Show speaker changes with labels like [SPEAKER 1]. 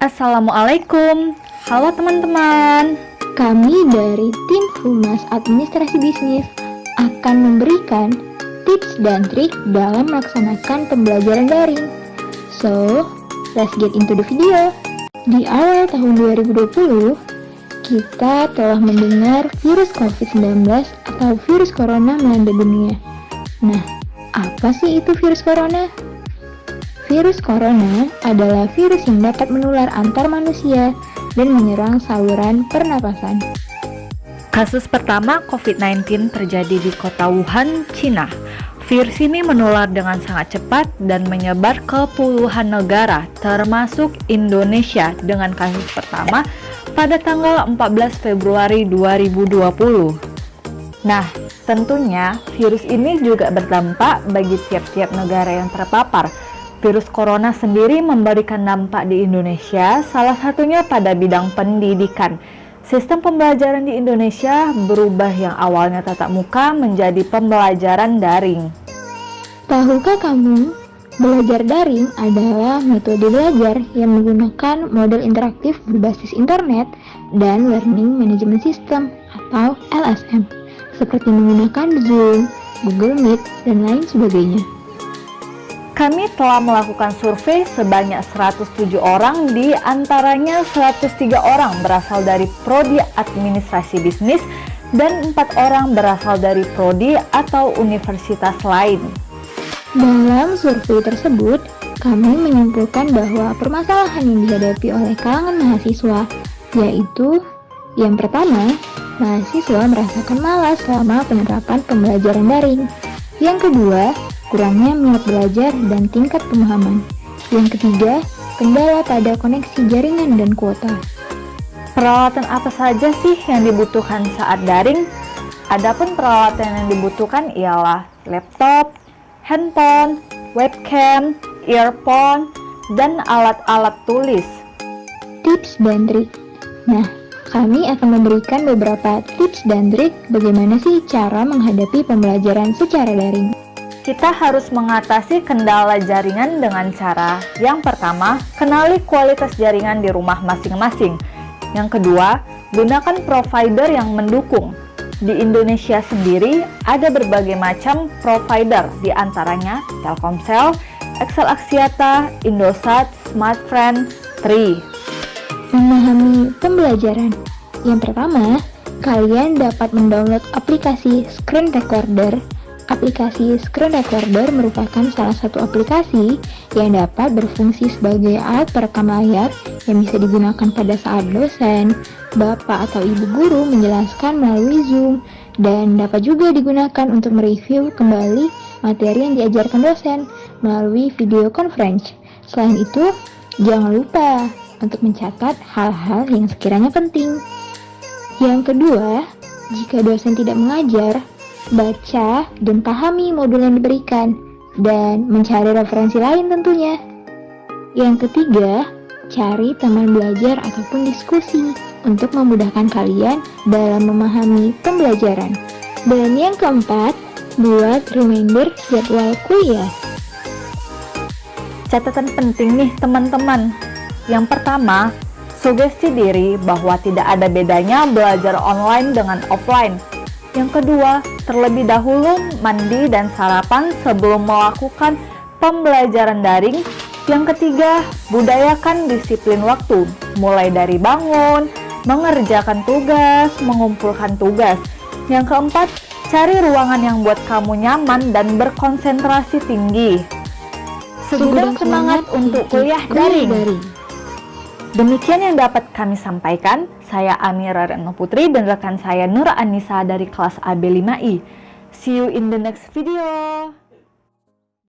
[SPEAKER 1] Assalamualaikum, halo teman-teman.
[SPEAKER 2] Kami dari tim Humas Administrasi Bisnis akan memberikan tips dan trik dalam melaksanakan pembelajaran daring. So, let's get into the video. Di awal tahun 2020, kita telah mendengar virus COVID-19 atau virus corona melanda dunia. Nah, apa sih itu virus corona? Virus corona adalah virus yang dapat menular antar manusia dan menyerang saluran pernapasan.
[SPEAKER 1] Kasus pertama COVID-19 terjadi di kota Wuhan, Cina. Virus ini menular dengan sangat cepat dan menyebar ke puluhan negara, termasuk Indonesia dengan kasus pertama pada tanggal 14 Februari 2020. Nah, tentunya virus ini juga berdampak bagi tiap-tiap negara yang terpapar. Virus corona sendiri memberikan dampak di Indonesia, salah satunya pada bidang pendidikan. Sistem pembelajaran di Indonesia berubah yang awalnya tatap muka menjadi pembelajaran daring.
[SPEAKER 2] Tahukah kamu, belajar daring adalah metode belajar yang menggunakan model interaktif berbasis internet dan learning management system atau LSM, seperti menggunakan Zoom, Google Meet, dan lain sebagainya.
[SPEAKER 1] Kami telah melakukan survei sebanyak 107 orang, di antaranya 103 orang berasal dari prodi administrasi bisnis dan 4 orang berasal dari prodi atau universitas lain.
[SPEAKER 2] Dalam survei tersebut, kami menyimpulkan bahwa permasalahan yang dihadapi oleh kalangan mahasiswa yaitu yang pertama, mahasiswa merasakan malas selama penerapan pembelajaran daring. Yang kedua, kurangnya minat belajar dan tingkat pemahaman. Yang ketiga, kendala pada koneksi jaringan dan kuota.
[SPEAKER 1] Peralatan apa saja sih yang dibutuhkan saat daring? Adapun peralatan yang dibutuhkan ialah laptop, handphone, webcam, earphone, dan alat-alat tulis.
[SPEAKER 2] Tips dan trik. Nah, kami akan memberikan beberapa tips dan trik bagaimana sih cara menghadapi pembelajaran secara daring.
[SPEAKER 1] Kita harus mengatasi kendala jaringan dengan cara yang pertama, kenali kualitas jaringan di rumah masing-masing. Yang kedua, gunakan provider yang mendukung. Di Indonesia sendiri ada berbagai macam provider, di antaranya Telkomsel, XL Axiata, Indosat, Smartfren, Tri.
[SPEAKER 2] Memahami pembelajaran. Yang pertama, kalian dapat mendownload aplikasi Screen Recorder. Aplikasi Screen Recorder merupakan salah satu aplikasi yang dapat berfungsi sebagai alat perekam layar yang bisa digunakan pada saat dosen, bapak atau ibu guru menjelaskan melalui Zoom, dan dapat juga digunakan untuk mereview kembali materi yang diajarkan dosen melalui video conference. Selain itu, jangan lupa untuk mencatat hal-hal yang sekiranya penting. Yang kedua, jika dosen tidak mengajar, baca dan pahami modul yang diberikan, dan mencari referensi lain tentunya. Yang ketiga, cari teman belajar ataupun diskusi untuk memudahkan kalian dalam memahami pembelajaran. Dan yang keempat, buat reminder jadwal kuliah.
[SPEAKER 1] Catatan penting nih teman-teman. Yang pertama, sugesti diri bahwa tidak ada bedanya belajar online dengan offline. Yang kedua, terlebih dahulu mandi dan sarapan sebelum melakukan pembelajaran daring. Yang ketiga, budayakan disiplin waktu, mulai dari bangun, mengerjakan tugas, mengumpulkan tugas. Yang keempat, cari ruangan yang buat kamu nyaman dan berkonsentrasi tinggi. Segudang semangat untuk kuliah daring. Demikian yang dapat kami sampaikan. Saya Amira Retno Putri dan rekan saya Nur Anissa dari kelas AB 5I. See you in the next video.